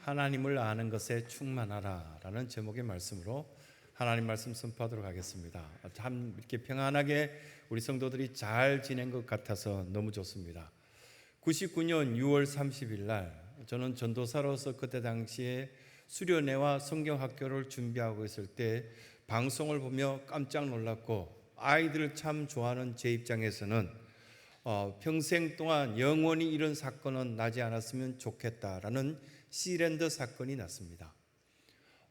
하나님을 아는 것에 충만하라 라는 제목의 말씀으로 하나님 말씀 선포하도록 하겠습니다. 참 이렇게 평안하게 우리 성도들이 잘 지낸 것 같아서 너무 좋습니다. 99년 6월 30일 날 저는 전도사로서 그때 당시에 수련회와 성경학교를 준비하고 있을 때 방송을 보며 깜짝 놀랐고, 아이들을 참 좋아하는 제 입장에서는 평생 동안 영원히 이런 사건은 나지 않았으면 좋겠다라는 시랜더 사건이 났습니다.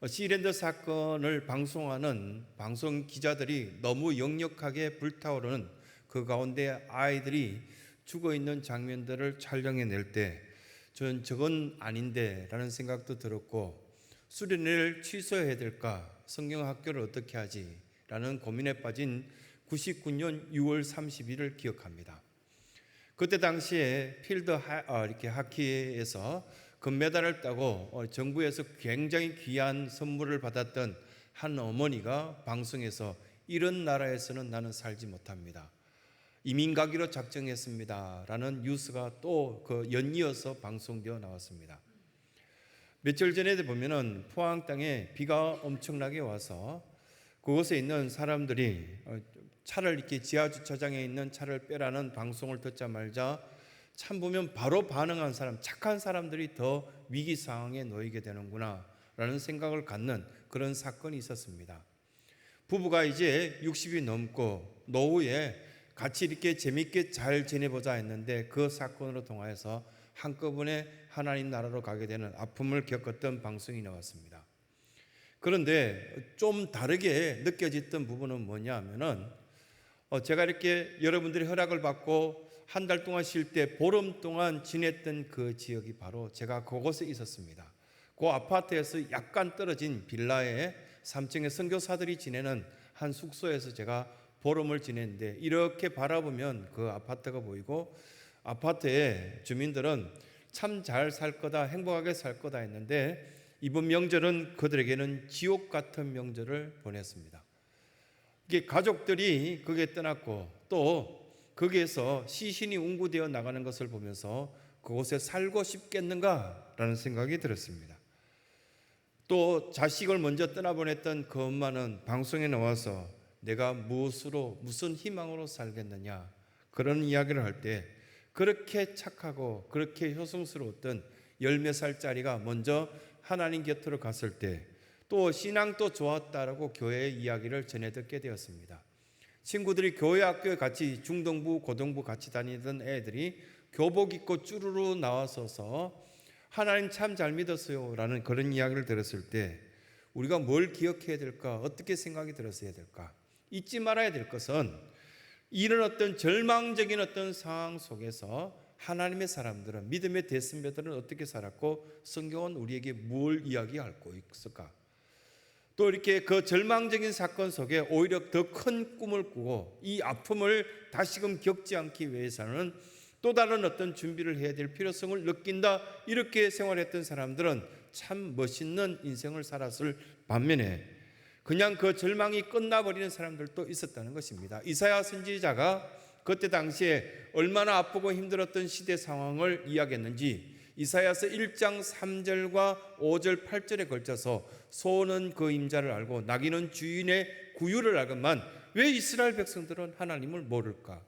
시랜더 사건을 방송하는 방송 기자들이 너무 역력하게 불타오르는 그 가운데 아이들이 죽어있는 장면들을 촬영해낼 때 저는 저건 아닌데 라는 생각도 들었고, 수련회를 취소해야 될까, 성경학교를 어떻게 하지 라는 고민에 빠진 99년 6월 30일을 기억합니다. 그때 당시에 필드 하키에서 금메달을 따고 정부에서 굉장히 귀한 선물을 받았던 한 어머니가 방송에서 이런 나라에서는 나는 살지 못합니다, 이민 가기로 작정했습니다 라는 뉴스가 또 그 연이어서 방송되어 나왔습니다. 며칠 전에 보면은 포항 땅에 비가 엄청나게 와서 그곳에 있는 사람들이 차를 이렇게 지하 주차장에 있는 차를 빼라는 방송을 듣자마자 참 보면 바로 반응한 사람, 착한 사람들이 더 위기 상황에 놓이게 되는구나 라는 생각을 갖는 그런 사건이 있었습니다. 부부가 이제 60이 넘고 노후에 같이 이렇게 재밌게 잘 지내보자 했는데 그 사건으로 통하여서 한꺼번에 하나님 나라로 가게 되는 아픔을 겪었던 방송이 나왔습니다. 그런데 좀 다르게 느껴졌던 부분은 뭐냐 하면은 제가 이렇게 여러분들의 허락을 받고 한 달 동안 쉴 때 보름 동안 지냈던 그 지역이 바로 제가 그곳에 있었습니다. 그 아파트에서 약간 떨어진 빌라에 3층에 선교사들이 지내는 한 숙소에서 제가 보름을 지냈는데, 이렇게 바라보면 그 아파트가 보이고 아파트의 주민들은 참 잘 살 거다, 행복하게 살 거다 했는데 이번 명절은 그들에게는 지옥 같은 명절을 보냈습니다. 이게 가족들이 거기에 떠났고 또 거기에서 시신이 운구되어 나가는 것을 보면서 그곳에 살고 싶겠는가라는 생각이 들었습니다. 또 자식을 먼저 떠나보냈던 그 엄마는 방송에 나와서 내가 무엇으로, 무슨 희망으로 살겠느냐 그런 이야기를 할 때 그렇게 착하고 그렇게 효성스러웠던 10몇 살짜리가 먼저 하나님 곁으로 갔을 때 또 신앙도 좋았다라고 교회의 이야기를 전해 듣게 되었습니다. 친구들이 교회 학교에 같이 중등부, 고등부 같이 다니던 애들이 교복 입고 쭈루루 나와서서 하나님 참 잘 믿었어요 라는 그런 이야기를 들었을 때 우리가 뭘 기억해야 될까, 어떻게 생각이 들었어야 될까? 잊지 말아야 될 것은 이런 어떤 절망적인 어떤 상황 속에서 하나님의 사람들은, 믿음의 대선배들은 어떻게 살았고 성경은 우리에게 뭘 이야기하고 있을까? 또 이렇게 그 절망적인 사건 속에 오히려 더 큰 꿈을 꾸고 이 아픔을 다시금 겪지 않기 위해서는 또 다른 어떤 준비를 해야 될 필요성을 느낀다, 이렇게 생활했던 사람들은 참 멋있는 인생을 살았을 반면에 그냥 그 절망이 끝나버리는 사람들도 있었다는 것입니다. 이사야 선지자가 그때 당시에 얼마나 아프고 힘들었던 시대 상황을 이야기했는지 이사야서 1장 3절과 5절 8절에 걸쳐서 소는 그 임자를 알고 나귀는 주인의 구유를 알건만 왜 이스라엘 백성들은 하나님을 모를까?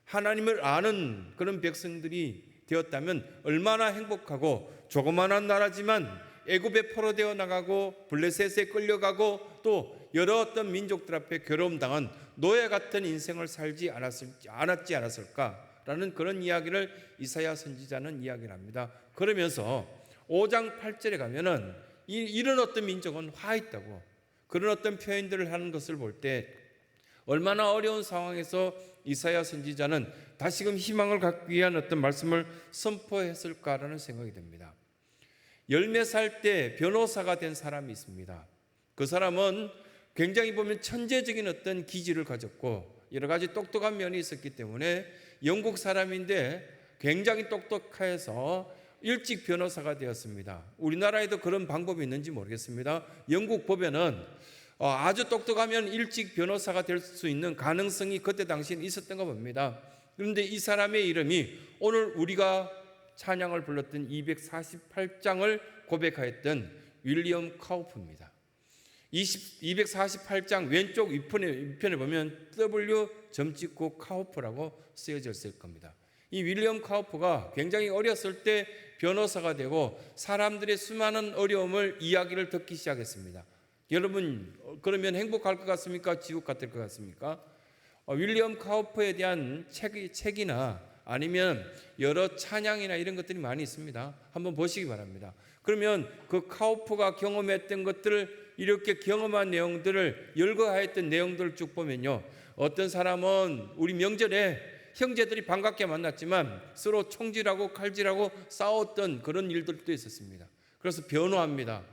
하나님을 아는 그런 백성들이 되었다면 얼마나 행복하고, 조그마한 나라지만 애굽에 포로되어 나가고 블레셋에 끌려가고 또 여러 어떤 민족들 앞에 괴로움당한 노예 같은 인생을 살지 않았지 않았을까라는 그런 이야기를 이사야 선지자는 이야기를 합니다. 그러면서 5장 8절에 가면은 이런 어떤 민족은 화 있다고 그런 어떤 표현들을 하는 것을 볼 때 얼마나 어려운 상황에서 이사야 선지자는 다시금 희망을 갖기 위한 어떤 말씀을 선포했을까라는 생각이 듭니다. 10몇 살 때 변호사가 된 사람이 있습니다. 그 사람은 굉장히 보면 천재적인 어떤 기질을 가졌고 여러 가지 똑똑한 면이 있었기 때문에 영국 사람인데 굉장히 똑똑해서 일찍 변호사가 되었습니다. 우리나라에도 그런 방법이 있는지 모르겠습니다. 영국 법에는 아주 똑똑하면 일찍 변호사가 될 수 있는 가능성이 그때 당시에 있었던 거 봅니다. 그런데 이 사람의 이름이 오늘 우리가 찬양을 불렀던 248장을 고백하였던 윌리엄 카우프입니다. 248장 왼쪽 위편에 보면 W 점 찍고 카우프라고 쓰여져 있을 겁니다. 이 윌리엄 카우프가 굉장히 어렸을 때 변호사가 되고 사람들의 수많은 어려움을 이야기를 듣기 시작했습니다. 여러분 그러면 행복할 것 같습니까? 지옥 같을 것 같습니까? 윌리엄 카우프에 대한 책이나 아니면 여러 찬양이나 이런 것들이 많이 있습니다. 한번 보시기 바랍니다. 그러면 그 카우프가 경험했던 것들을 이렇게 경험한 내용들을 열거하였던 내용들을 쭉 보면요, 어떤 사람은 우리 명절에 형제들이 반갑게 만났지만 서로 총질하고 칼질하고 싸웠던 그런 일들도 있었습니다. 그래서 변호합니다.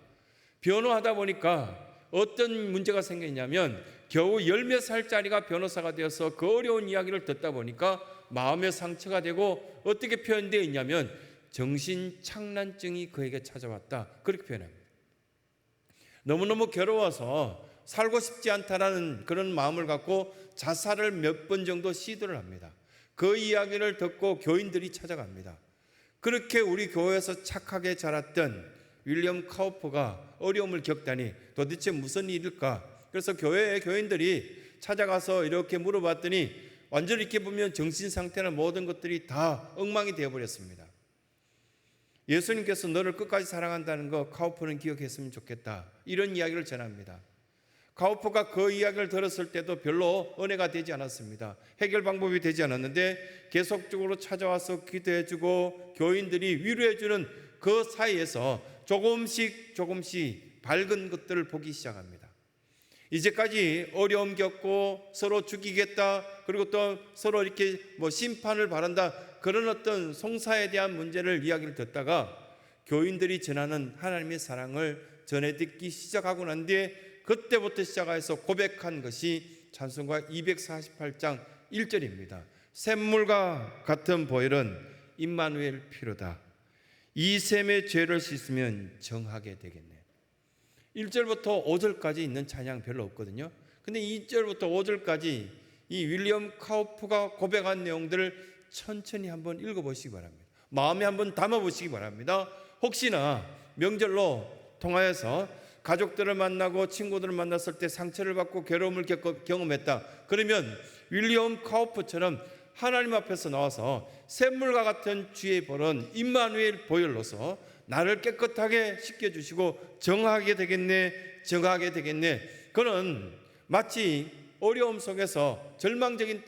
변호하다 보니까 어떤 문제가 생겼냐면 겨우 10몇 살짜리가 변호사가 되어서 그 어려운 이야기를 듣다 보니까 마음의 상처가 되고 어떻게 표현되어 있냐면 정신착란증이 그에게 찾아왔다, 그렇게 표현합니다. 너무너무 괴로워서 살고 싶지 않다라는 그런 마음을 갖고 자살을 몇 번 정도 시도를 합니다. 그 이야기를 듣고 교인들이 찾아갑니다. 그렇게 우리 교회에서 착하게 자랐던 윌리엄 카우프가 어려움을 겪다니 도대체 무슨 일일까? 그래서 교회의 교인들이 찾아가서 이렇게 물어봤더니 완전히 이렇게 보면 정신 상태나 모든 것들이 다 엉망이 되어버렸습니다. 예수님께서 너를 끝까지 사랑한다는 거 카우프는 기억했으면 좋겠다, 이런 이야기를 전합니다. 카우프가 그 이야기를 들었을 때도 별로 은혜가 되지 않았습니다. 해결 방법이 되지 않았는데 계속적으로 찾아와서 기도해주고 교인들이 위로해주는 그 사이에서 조금씩 밝은 것들을 보기 시작합니다. 이제까지 어려움 겪고 서로 죽이겠다, 그리고 또 서로 이렇게 심판을 바란다, 그런 어떤 송사에 대한 문제를 이야기를 듣다가 교인들이 전하는 하나님의 사랑을 전해 듣기 시작하고 난 뒤에 그때부터 시작해서 고백한 것이 찬송가 248장 1절입니다. 샘물과 같은 보혈은 임마누엘 피로다. 이 샘의 죄를 씻으면 정하게 되겠네. 1절부터 5절까지 있는 찬양 별로 없거든요. 근데 2절부터 5절까지 이 윌리엄 카우프가 고백한 내용들을 천천히 한번 읽어보시기 바랍니다. 마음에 한번 담아보시기 바랍니다. 혹시나 명절로 통하여서 가족들을 만나고 친구들을 만났을 때 상처를 받고 괴로움을 경험했다, 그러면 윌리엄 카우프처럼 하나님 앞에서 나와서 샘물과 같은 주의 보혈은 임마누엘 보혈로서 나를 깨끗하게 씻겨주시고 정하게 되겠네. 그는 마치 어려움 속에서 절망적인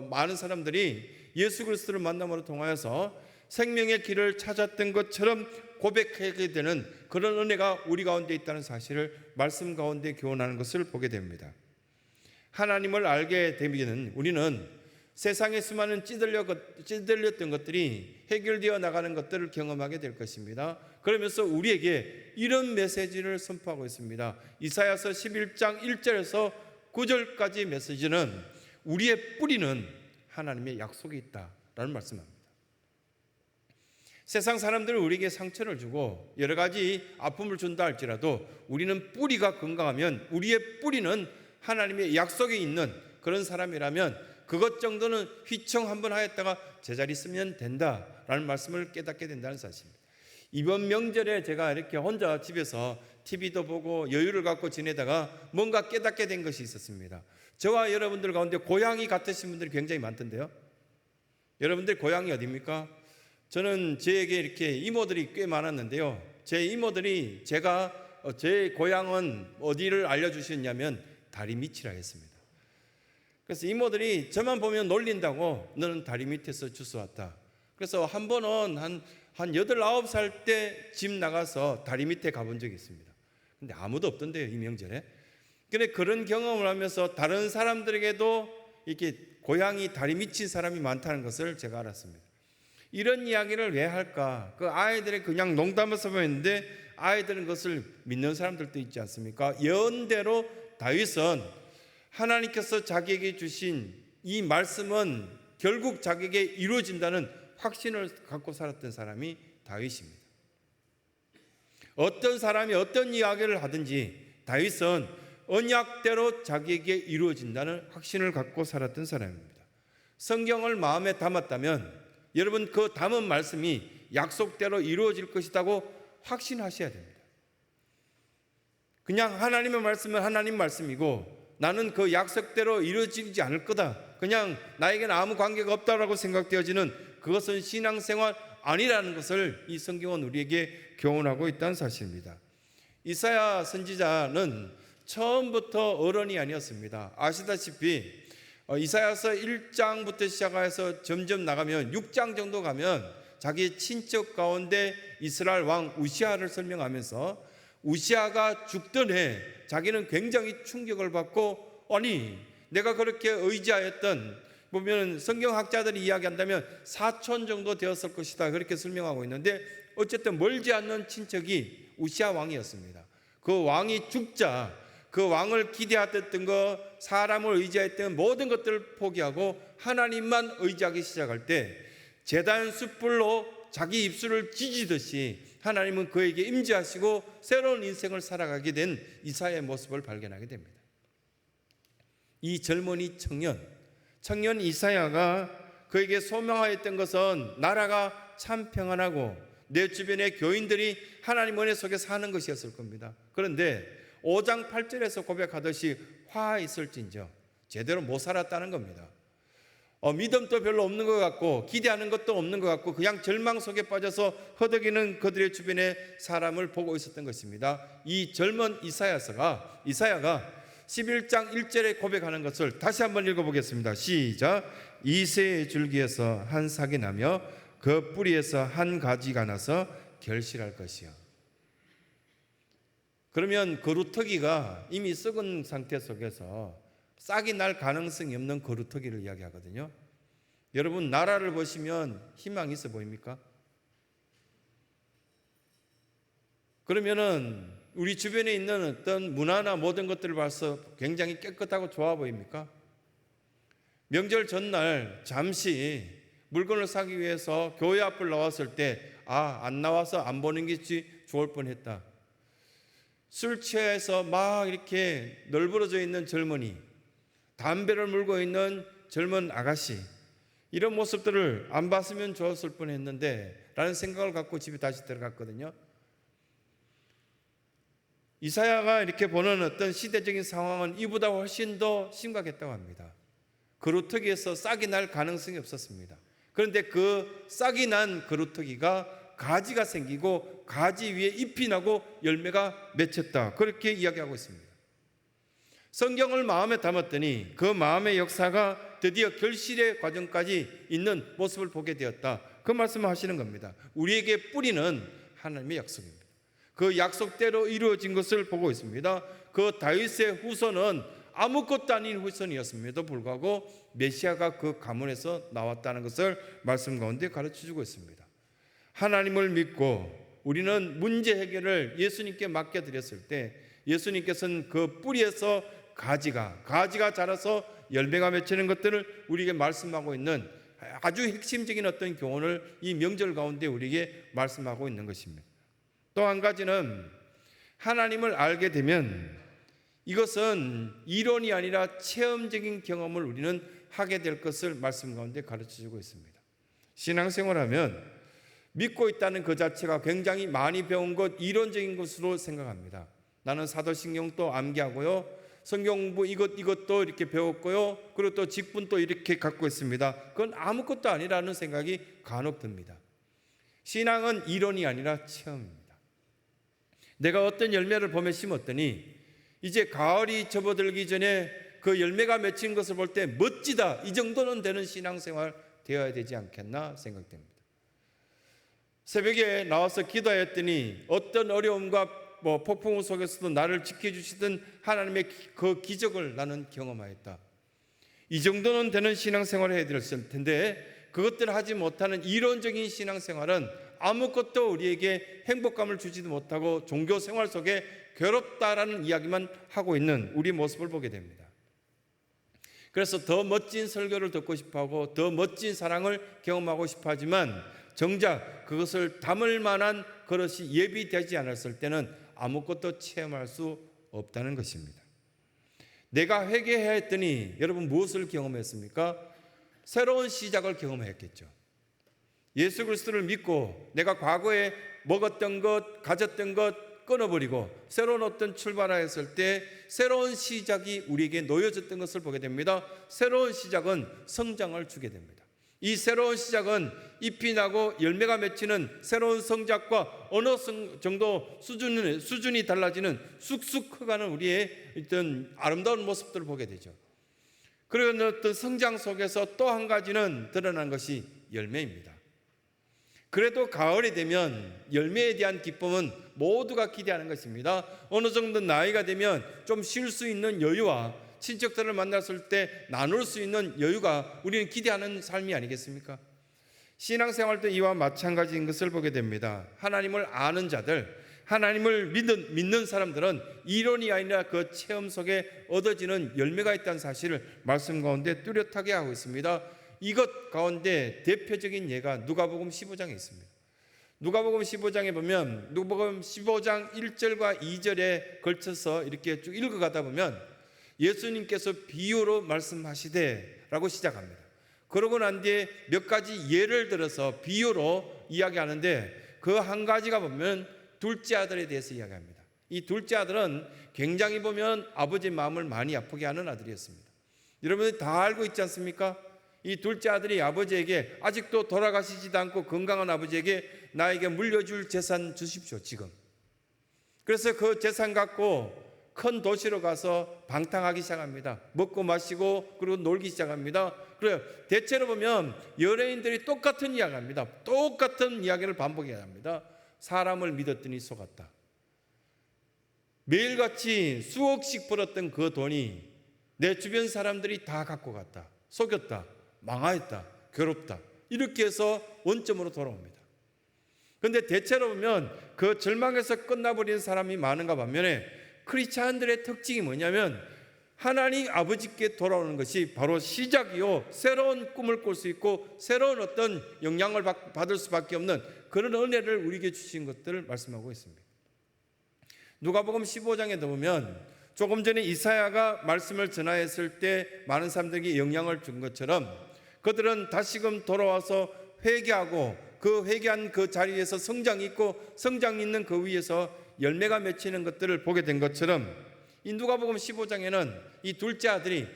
많은 사람들이 예수 그리스도를 만남으로 통하여서 생명의 길을 찾았던 것처럼 고백하게 되는 그런 은혜가 우리 가운데 있다는 사실을 말씀 가운데 교훈하는 것을 보게 됩니다. 하나님을 알게 되면 우리는 세상의 수많은 찌들렸던 것들이 해결되어 나가는 것들을 경험하게 될 것입니다. 그러면서 우리에게 이런 메시지를 선포하고 있습니다. 이사야서 11장 1절에서 9절까지 메시지는 우리의 뿌리는 하나님의 약속이 있다라는 말씀입니다. 세상 사람들은 우리에게 상처를 주고 여러 가지 아픔을 준다 할지라도 우리는 뿌리가 건강하면, 우리의 뿌리는 하나님의 약속이 있는 그런 사람이라면 그것 정도는 휘청 한번 하였다가 제자리 쓰면 된다라는 말씀을 깨닫게 된다는 사실입니다. 이번 명절에 제가 이렇게 혼자 집에서 TV도 보고 여유를 갖고 지내다가 뭔가 깨닫게 된 것이 있었습니다. 저와 여러분들 가운데 고향이 같으신 분들이 굉장히 많던데요. 여러분들 고향이 어디입니까? 저는 저에게 이렇게 이모들이 꽤 많았는데요. 제 이모들이 제 고향은 어디를 알려주셨냐면 다리 밑이라 했습니다. 그래서 이모들이 저만 보면 놀린다고 너는 다리 밑에서 주워왔다. 그래서 한 번은 한 8, 9살 때 집 나가서 다리 밑에 가본 적이 있습니다. 근데 아무도 없던데요, 이 명절에. 근데 그런 경험을 하면서 다른 사람들에게도 이렇게 고향이 다리 밑인 사람이 많다는 것을 제가 알았습니다. 이런 이야기를 왜 할까? 그 아이들이 그냥 농담해서 보였는데 아이들은 그것을 믿는 사람들도 있지 않습니까? 예언대로 다윗은 하나님께서 자기에게 주신 이 말씀은 결국 자기에게 이루어진다는 확신을 갖고 살았던 사람이 다윗입니다. 어떤 사람이 어떤 이야기를 하든지 다윗은 언약대로 자기에게 이루어진다는 확신을 갖고 살았던 사람입니다. 성경을 마음에 담았다면 여러분 그 담은 말씀이 약속대로 이루어질 것이라고 확신하셔야 됩니다. 그냥 하나님의 말씀은 하나님 말씀이고 나는 그 약속대로 이루어지지 않을 거다, 그냥 나에게는 아무 관계가 없다라고 생각되어지는 그것은 신앙생활 아니라는 것을 이 성경은 우리에게 교훈하고 있다는 사실입니다. 이사야 선지자는 처음부터 어른이 아니었습니다. 아시다시피 이사야서 1장부터 시작해서 점점 나가면 6장 정도 가면 자기 친척 가운데 이스라엘 왕 우시아를 설명하면서 우시아가 죽던 해 자기는 굉장히 충격을 받고, 아니 내가 그렇게 의지하였던, 보면 성경학자들이 이야기한다면 4천 정도 되었을 것이다, 그렇게 설명하고 있는데 어쨌든 멀지 않는 친척이 우시아 왕이었습니다. 그 왕이 죽자 그 왕을 기대했던 것, 사람을 의지했던 모든 것들을 포기하고 하나님만 의지하기 시작할 때 제단 숯불로 자기 입술을 지지듯이 하나님은 그에게 임재하시고 새로운 인생을 살아가게 된 이사야의 모습을 발견하게 됩니다. 이 젊은이 청년 이사야가 그에게 소명하였던 것은 나라가 참 평안하고 내 주변의 교인들이 하나님 은혜 속에 사는 것이었을 겁니다. 그런데 5장 8절에서 고백하듯이 화 있을진저 제대로 못 살았다는 겁니다. 믿음도 별로 없는 것 같고 기대하는 것도 없는 것 같고 그냥 절망 속에 빠져서 허덕이는 그들의 주변에 사람을 보고 있었던 것입니다. 이 젊은 이사야가 11장 1절에 고백하는 것을 다시 한번 읽어보겠습니다. 시작. 이새의 줄기에서 한 삭이 나며 그 뿌리에서 한 가지가 나서 결실할 것이요. 그러면 그루터기가 이미 썩은 상태 속에서 싹이 날 가능성이 없는 그루터기를 이야기하거든요. 여러분 나라를 보시면 희망이 있어 보입니까? 그러면은 우리 주변에 있는 어떤 문화나 모든 것들을 봐서 굉장히 깨끗하고 좋아 보입니까? 명절 전날 잠시 물건을 사기 위해서 교회 앞을 나왔을 때 안 나와서 안 보는 게 좋을 뻔했다. 술 취해서 막 이렇게 널브러져 있는 젊은이, 담배를 물고 있는 젊은 아가씨, 이런 모습들을 안 봤으면 좋았을 뻔했는데 라는 생각을 갖고 집에 다시 들어갔거든요. 이사야가 이렇게 보는 어떤 시대적인 상황은 이보다 훨씬 더 심각했다고 합니다. 그루터기에서 싹이 날 가능성이 없었습니다. 그런데 그 싹이 난 그루터기가 가지가 생기고 가지 위에 잎이 나고 열매가 맺혔다, 그렇게 이야기하고 있습니다. 성경을 마음에 담았더니 그 마음의 역사가 드디어 결실의 과정까지 있는 모습을 보게 되었다, 그 말씀을 하시는 겁니다. 우리에게 뿌리는 하나님의 약속입니다. 그 약속대로 이루어진 것을 보고 있습니다. 그 다윗의 후손은 아무것도 아닌 후손이었음에도 불구하고 메시아가 그 가문에서 나왔다는 것을 말씀 가운데 가르쳐주고 있습니다. 하나님을 믿고 우리는 문제 해결을 예수님께 맡겨드렸을 때 예수님께서는 그 뿌리에서 가지가 자라서 열매가 맺히는 것들을 우리에게 말씀하고 있는 아주 핵심적인 어떤 교훈을 이 명절 가운데 우리에게 말씀하고 있는 것입니다. 또 한 가지는 하나님을 알게 되면 이것은 이론이 아니라 체험적인 경험을 우리는 하게 될 것을 말씀 가운데 가르쳐주고 있습니다. 신앙생활하면 믿고 있다는 그 자체가 굉장히 많이 배운 것, 이론적인 것으로 생각합니다. 나는 사도신경도 암기하고요, 성경 공부 이것도 이렇게 배웠고요, 그리고 또 직분도 이렇게 갖고 있습니다. 그건 아무것도 아니라는 생각이 간혹 듭니다. 신앙은 이론이 아니라 체험입니다. 내가 어떤 열매를 봄에 심었더니 이제 가을이 접어들기 전에 그 열매가 맺힌 것을 볼 때 멋지다, 이 정도는 되는 신앙생활 되어야 되지 않겠나 생각됩니다. 새벽에 나와서 기도했더니 어떤 어려움과 폭풍 속에서도 나를 지켜주시던 하나님의 그 기적을 나는 경험하였다. 이 정도는 되는 신앙생활을 해야 될 텐데 그것들을 하지 못하는 이론적인 신앙생활은 아무것도 우리에게 행복감을 주지도 못하고 종교생활 속에 괴롭다라는 이야기만 하고 있는 우리 모습을 보게 됩니다. 그래서 더 멋진 설교를 듣고 싶어하고 더 멋진 사랑을 경험하고 싶어하지만 정작 그것을 담을 만한 그릇이 예비되지 않았을 때는 아무것도 체험할 수 없다는 것입니다. 내가 회개해야 했더니 여러분 무엇을 경험했습니까? 새로운 시작을 경험했겠죠. 예수 그리스도를 믿고 내가 과거에 먹었던 것, 가졌던 것 끊어버리고 새로운 어떤 출발하였을 때 새로운 시작이 우리에게 놓여졌던 것을 보게 됩니다. 새로운 시작은 성장을 주게 됩니다. 이 새로운 시작은 잎이 나고 열매가 맺히는 새로운 성장과 어느 정도 수준이 달라지는 쑥쑥 커가는 우리의 어떤 아름다운 모습들을 보게 되죠. 그런 어떤 성장 속에서 또 한 가지는 드러난 것이 열매입니다. 그래도 가을이 되면 열매에 대한 기쁨은 모두가 기대하는 것입니다. 어느 정도 나이가 되면 좀 쉴 수 있는 여유와 친척들을 만났을 때 나눌 수 있는 여유가 우리는 기대하는 삶이 아니겠습니까? 신앙생활도 이와 마찬가지인 것을 보게 됩니다. 하나님을 아는 자들, 하나님을 믿는 사람들은 이론이 아니라 그 체험 속에 얻어지는 열매가 있다는 사실을 말씀 가운데 뚜렷하게 하고 있습니다. 이것 가운데 대표적인 예가 누가복음 15장에 있습니다. 누가복음 15장에 보면 누가복음 15장 1절과 2절에 걸쳐서 이렇게 쭉 읽어가다 보면 예수님께서 비유로 말씀하시되 라고 시작합니다. 그러고 난 뒤에 몇 가지 예를 들어서 비유로 이야기하는데 그 한 가지가 보면 둘째 아들에 대해서 이야기합니다. 이 둘째 아들은 굉장히 보면 아버지의 마음을 많이 아프게 하는 아들이었습니다. 여러분들이 다 알고 있지 않습니까? 이 둘째 아들이 아버지에게 아직도 돌아가시지도 않고 건강한 아버지에게 나에게 물려줄 재산 주십시오 지금. 그래서 그 재산 갖고 큰 도시로 가서 방탕하기 시작합니다. 먹고 마시고 그리고 놀기 시작합니다. 그래요. 대체로 보면 연예인들이 똑같은 이야기를 합니다. 똑같은 이야기를 반복해야 합니다. 사람을 믿었더니 속았다. 매일같이 수억씩 벌었던 그 돈이 내 주변 사람들이 다 갖고 갔다. 속였다. 망하였다. 괴롭다. 이렇게 해서 원점으로 돌아옵니다. 그런데 대체로 보면 그 절망에서 끝나버리는 사람이 많은가 반면에 크리스찬들의 특징이 뭐냐면 하나님 아버지께 돌아오는 것이 바로 시작이요, 새로운 꿈을 꿀 수 있고 새로운 어떤 영향을 받을 수밖에 없는 그런 은혜를 우리에게 주신 것들을 말씀하고 있습니다. 누가복음 15장에 보면 조금 전에 이사야가 말씀을 전하였을 때 많은 사람들에게 영향을 준 것처럼 그들은 다시금 돌아와서 회개하고 그 회개한 그 자리에서 성장이 있고 성장이 있는 그 위에서 열매가 맺히는 것들을 보게 된 것처럼 이 누가복음 15장에는 이 둘째 아들이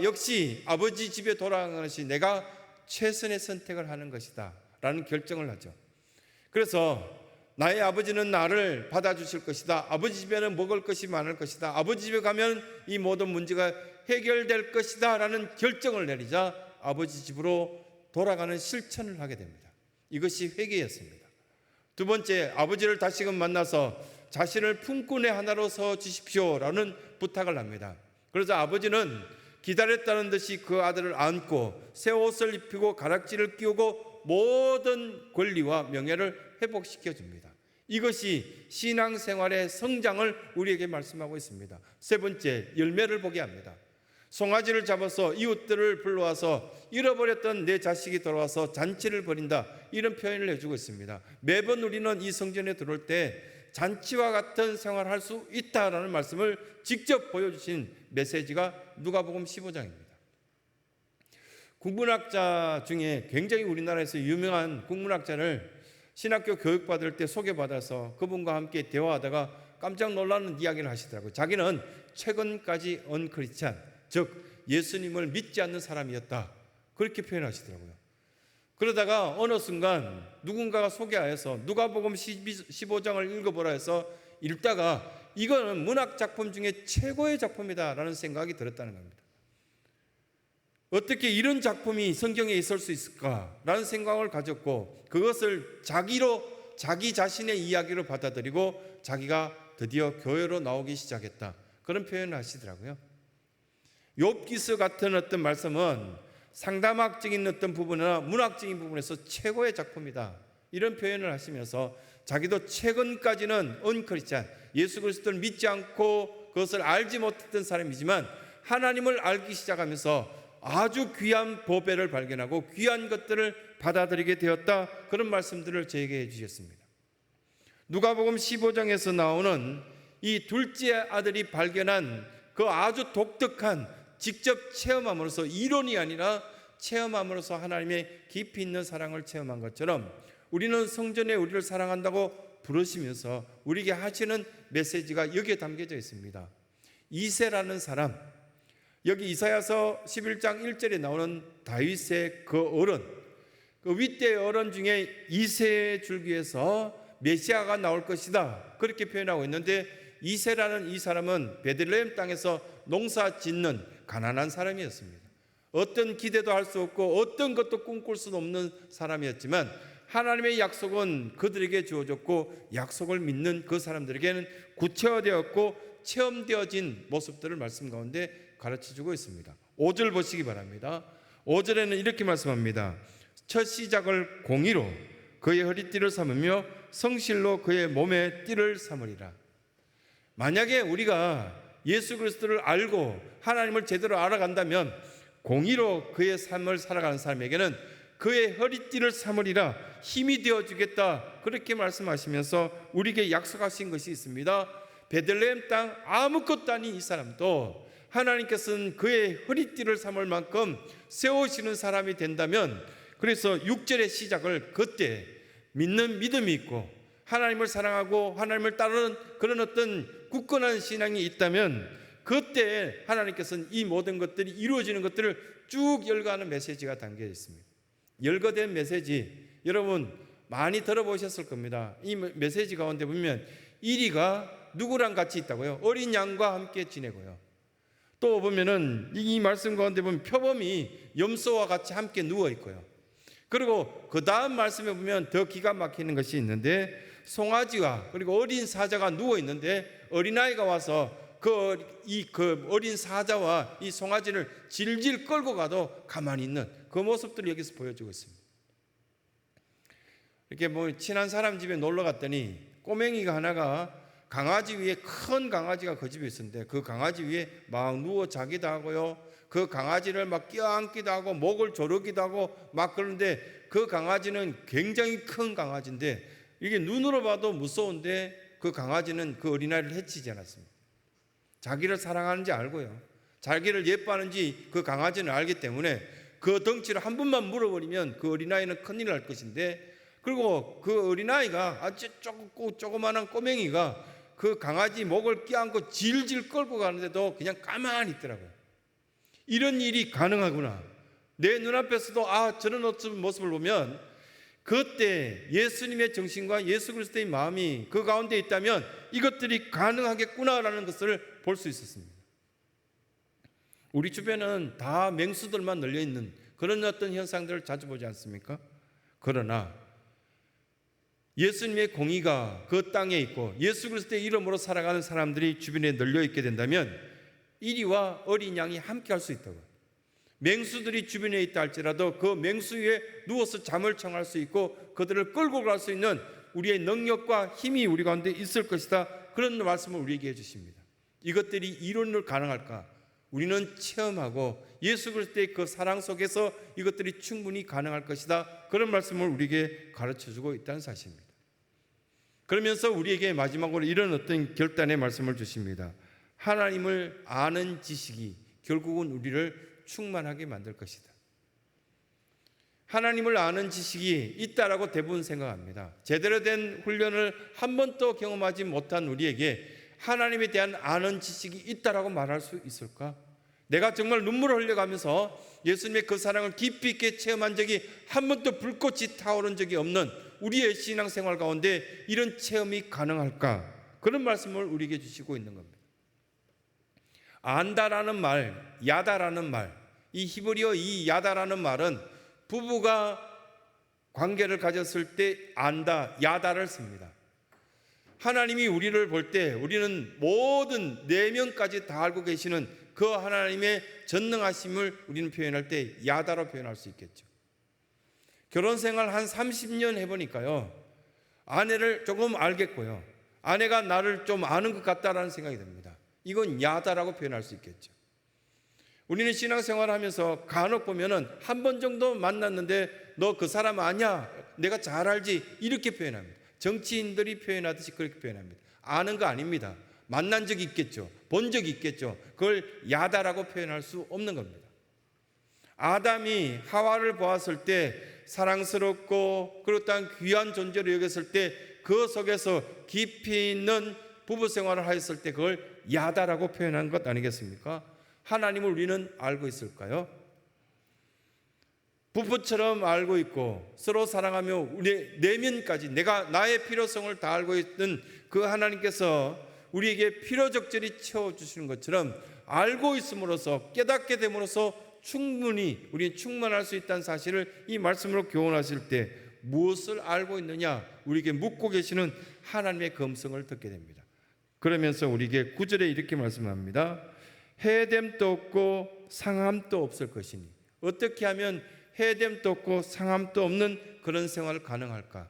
역시 아버지 집에 돌아가는 것이 내가 최선의 선택을 하는 것이다 라는 결정을 하죠. 그래서 나의 아버지는 나를 받아주실 것이다. 아버지 집에는 먹을 것이 많을 것이다. 아버지 집에 가면 이 모든 문제가 해결될 것이다 라는 결정을 내리자 아버지 집으로 돌아가는 실천을 하게 됩니다. 이것이 회개였습니다. 두 번째, 아버지를 다시금 만나서 자신을 품꾼의 하나로 서 주십시오라는 부탁을 합니다. 그래서 아버지는 기다렸다는 듯이 그 아들을 안고 새 옷을 입히고 가락지를 끼우고 모든 권리와 명예를 회복시켜 줍니다. 이것이 신앙생활의 성장을 우리에게 말씀하고 있습니다. 세 번째, 열매를 보게 합니다. 송아지를 잡아서 이웃들을 불러와서 잃어버렸던 내 자식이 돌아와서 잔치를 벌인다, 이런 표현을 해주고 있습니다. 매번 우리는 이 성전에 들어올 때 잔치와 같은 생활을 할 수 있다라는 말씀을 직접 보여주신 메시지가 누가복음 15장입니다. 국문학자 중에 굉장히 우리나라에서 유명한 국문학자를 신학교 교육받을 때 소개받아서 그분과 함께 대화하다가 깜짝 놀라는 이야기를 하시더라고요. 자기는 최근까지 언크리스찬, 즉 예수님을 믿지 않는 사람이었다, 그렇게 표현하시더라고요. 그러다가 어느 순간 누군가가 소개하여서 누가복음 15장을 읽어보라 해서 읽다가 이거는 문학 작품 중에 최고의 작품이다라는 생각이 들었다는 겁니다. 어떻게 이런 작품이 성경에 있을 수 있을까라는 생각을 가졌고 그것을 자기 자신의 이야기로 받아들이고 자기가 드디어 교회로 나오기 시작했다, 그런 표현을 하시더라고요. 욥기서 같은 어떤 말씀은 상담학적인 어떤 부분이나 문학적인 부분에서 최고의 작품이다, 이런 표현을 하시면서 자기도 최근까지는 언크리스찬, 예수 그리스도를 믿지 않고 그것을 알지 못했던 사람이지만 하나님을 알기 시작하면서 아주 귀한 보배를 발견하고 귀한 것들을 받아들이게 되었다, 그런 말씀들을 저에게 해주셨습니다. 누가복음 15장에서 나오는 이 둘째 아들이 발견한 그 아주 독특한 직접 체험함으로써 이론이 아니라 체험함으로써 하나님의 깊이 있는 사랑을 체험한 것처럼 우리는 성전에 우리를 사랑한다고 부르시면서 우리에게 하시는 메시지가 여기에 담겨져 있습니다. 이새라는 사람, 여기 이사야서 11장 1절에 나오는 다윗의 그 어른, 그 윗대 어른 중에 이새의 줄기에서 메시아가 나올 것이다, 그렇게 표현하고 있는데, 이새라는 이 사람은 베들레헴 땅에서 농사 짓는 가난한 사람이었습니다. 어떤 기대도 할 수 없고 어떤 것도 꿈꿀 수 없는 사람이었지만 하나님의 약속은 그들에게 주어졌고 약속을 믿는 그 사람들에게는 구체화되었고 체험되어진 모습들을 말씀 가운데 가르쳐주고 있습니다. 5절 보시기 바랍니다. 5절에는 이렇게 말씀합니다. 첫 시작을 공의로 그의 허리띠를 삼으며 성실로 그의 몸에 띠를 삼으리라. 만약에 우리가 예수 그리스도를 알고 하나님을 제대로 알아간다면 공의로 그의 삶을 살아가는 사람에게는 그의 허리띠를 삼으리라, 힘이 되어주겠다, 그렇게 말씀하시면서 우리에게 약속하신 것이 있습니다. 베들레헴 땅 아무것도 아닌 이 사람도 하나님께서는 그의 허리띠를 삼을 만큼 세우시는 사람이 된다면, 그래서 6절의 시작을 그때 믿는 믿음이 있고 하나님을 사랑하고 하나님을 따르는 그런 어떤 굳건한 신앙이 있다면 그때 하나님께서는 이 모든 것들이 이루어지는 것들을 쭉 열거하는 메시지가 담겨 있습니다. 열거된 메시지 여러분 많이 들어보셨을 겁니다. 이 메시지 가운데 보면 이리가 누구랑 같이 있다고요? 어린 양과 함께 지내고요. 또 보면은 이 말씀 가운데 보면 표범이 염소와 같이 함께 누워 있고요. 그리고 그 다음 말씀에 보면 더 기가 막히는 것이 있는데, 송아지와 그리고 어린 사자가 누워 있는데 어린아이가 와서 그 어린 사자와 이 송아지를 질질 끌고 가도 가만히 있는 그 모습들을 여기서 보여주고 있습니다. 이렇게 뭐 친한 사람 집에 놀러 갔더니 꼬맹이가 하나가 강아지 위에, 큰 강아지가 그 집에 있었는데 그 강아지 위에 막 누워 자기도 하고요, 그 강아지를 막 껴안기도 하고 목을 조르기도 하고 막 그러는데, 그 강아지는 굉장히 큰 강아지인데 이게 눈으로 봐도 무서운데 그 강아지는 그 어린아이를 해치지 않았습니다. 자기를 사랑하는지 알고요, 자기를 예뻐하는지 그 강아지는 알기 때문에 그 덩치를 한 번만 물어버리면 그 어린아이는 큰일 날 것인데, 그리고 그 어린아이가 아주 조그만한 꼬맹이가 그 강아지 목을 껴안고 질질 끌고 가는데도 그냥 가만히 있더라고요. 이런 일이 가능하구나. 내 눈앞에서도 저런 모습을 보면 그때 예수님의 정신과 예수 그리스도의 마음이 그 가운데 있다면 이것들이 가능하겠구나라는 것을 볼 수 있었습니다. 우리 주변은 다 맹수들만 널려있는 그런 어떤 현상들을 자주 보지 않습니까? 그러나 예수님의 공의가 그 땅에 있고 예수 그리스도의 이름으로 살아가는 사람들이 주변에 널려있게 된다면 이리와 어린 양이 함께 할 수 있다고요. 맹수들이 주변에 있다 할지라도 그 맹수 위에 누워서 잠을 청할 수 있고 그들을 끌고 갈 수 있는 우리의 능력과 힘이 우리 가운데 있을 것이다, 그런 말씀을 우리에게 해주십니다. 이것들이 이론으로 가능할까? 우리는 체험하고 예수 그리스도의 그 사랑 속에서 이것들이 충분히 가능할 것이다, 그런 말씀을 우리에게 가르쳐주고 있다는 사실입니다. 그러면서 우리에게 마지막으로 이런 어떤 결단의 말씀을 주십니다. 하나님을 아는 지식이 결국은 우리를 충만하게 만들 것이다. 하나님을 아는 지식이 있다라고 대부분 생각합니다. 제대로 된 훈련을 한 번도 경험하지 못한 우리에게 하나님에 대한 아는 지식이 있다라고 말할 수 있을까? 내가 정말 눈물을 흘려가면서 예수님의 그 사랑을 깊이 있게 체험한 적이 한 번도 불꽃이 타오른 적이 없는 우리의 신앙생활 가운데 이런 체험이 가능할까? 그런 말씀을 우리에게 주시고 있는 겁니다. 안다라는 말, 야다라는 말, 이 히브리어 이 야다라는 말은 부부가 관계를 가졌을 때 안다, 야다를 씁니다. 하나님이 우리를 볼 때 우리는 모든 내면까지 다 알고 계시는 그 하나님의 전능하심을 우리는 표현할 때 야다로 표현할 수 있겠죠. 결혼생활 한 30년 해보니까요, 아내를 조금 알겠고요, 아내가 나를 좀 아는 것 같다라는 생각이 듭니다. 이건 야다라고 표현할 수 있겠죠. 우리는 신앙생활을 하면서 간혹 보면은 한 번 정도 만났는데 너 그 사람 아냐? 내가 잘 알지? 이렇게 표현합니다. 정치인들이 표현하듯이 그렇게 표현합니다. 아는 거 아닙니다. 만난 적이 있겠죠. 본 적이 있겠죠. 그걸 야다라고 표현할 수 없는 겁니다. 아담이 하와를 보았을 때 사랑스럽고 그리고 또한 귀한 존재로 여겼을 때 그 속에서 깊이 있는 부부 생활을 하였을 때 그걸 야다라고 표현한 것 아니겠습니까? 하나님을 우리는 알고 있을까요? 부부처럼 알고 있고 서로 사랑하며 우리 내면까지 나의 필요성을 다 알고 있는 그 하나님께서 우리에게 필요적절히 채워주시는 것처럼 알고 있음으로써 깨닫게 됨으로써 충분히 우리는 충만할 수 있다는 사실을 이 말씀으로 교훈하실 때 무엇을 알고 있느냐 우리에게 묻고 계시는 하나님의 검성을 듣게 됩니다. 그러면서 우리에게 9절에 이렇게 말씀합니다. 해됨도 없고 상함도 없을 것이니 어떻게 하면 해됨도 없고 상함도 없는 그런 생활을 가능할까?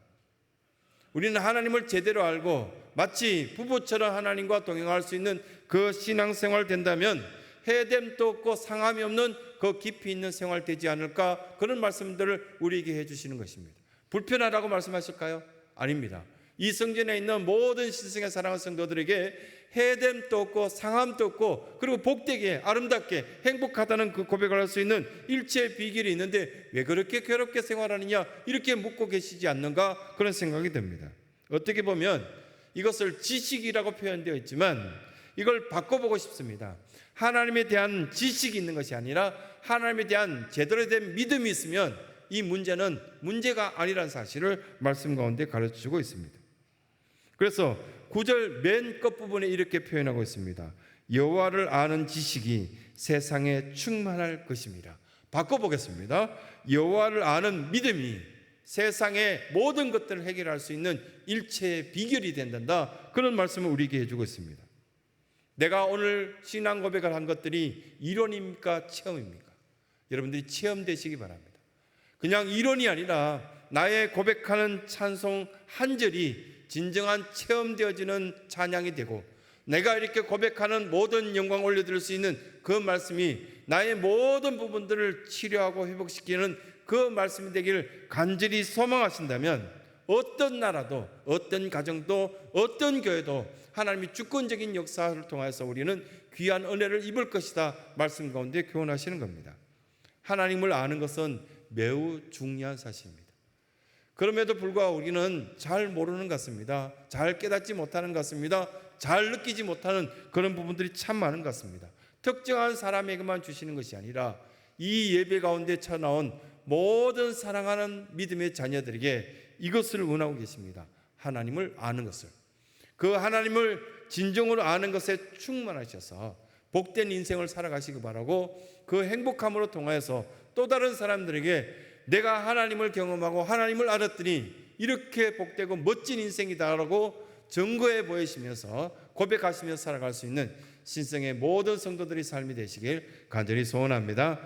우리는 하나님을 제대로 알고 마치 부부처럼 하나님과 동행할 수 있는 그 신앙생활 된다면 해됨도 없고 상함이 없는 그 깊이 있는 생활 되지 않을까? 그런 말씀들을 우리에게 해주시는 것입니다. 불편하다고 말씀하실까요? 아닙니다. 이 성전에 있는 모든 신성의 사랑하는 성도들에게 해됨도 없고 상함도 없고 그리고 복되게 아름답게 행복하다는 그 고백을 할 수 있는 일체의 비결이 있는데 왜 그렇게 괴롭게 생활하느냐 이렇게 묻고 계시지 않는가 그런 생각이 듭니다. 어떻게 보면 이것을 지식이라고 표현되어 있지만 이걸 바꿔보고 싶습니다. 하나님에 대한 지식이 있는 것이 아니라 하나님에 대한 제대로 된 믿음이 있으면 이 문제는 문제가 아니라는 사실을 말씀 가운데 가르쳐주고 있습니다. 그래서 9절 맨 끝부분에 이렇게 표현하고 있습니다. 여호와를 아는 지식이 세상에 충만할 것입니다. 바꿔보겠습니다. 여호와를 아는 믿음이 세상의 모든 것들을 해결할 수 있는 일체의 비결이 된다. 그런 말씀을 우리에게 해주고 있습니다. 내가 오늘 신앙 고백을 한 것들이 이론입니까? 체험입니까? 여러분들이 체험되시기 바랍니다. 그냥 이론이 아니라 나의 고백하는 찬송 한 절이 진정한 체험되어지는 찬양이 되고 내가 이렇게 고백하는 모든 영광 올려드릴 수 있는 그 말씀이 나의 모든 부분들을 치료하고 회복시키는 그 말씀이 되기를 간절히 소망하신다면 어떤 나라도 어떤 가정도 어떤 교회도 하나님이 주권적인 역사를 통해서 우리는 귀한 은혜를 입을 것이다 말씀 가운데 교훈하시는 겁니다. 하나님을 아는 것은 매우 중요한 사실입니다. 그럼에도 불구하고 우리는 잘 모르는 것 같습니다. 잘 깨닫지 못하는 것 같습니다. 잘 느끼지 못하는 그런 부분들이 참 많은 것 같습니다. 특정한 사람에게만 주시는 것이 아니라 이 예배 가운데 쳐나온 모든 사랑하는 믿음의 자녀들에게 이것을 원하고 계십니다. 하나님을 아는 것을. 그 하나님을 진정으로 아는 것에 충만하셔서 복된 인생을 살아가시기 바라고 그 행복함으로 통하여서 또 다른 사람들에게 내가 하나님을 경험하고 하나님을 알았더니 이렇게 복되고 멋진 인생이다라고 증거해 보이시면서 고백하시면서 살아갈 수 있는 신성의 모든 성도들의 삶이 되시길 간절히 소원합니다.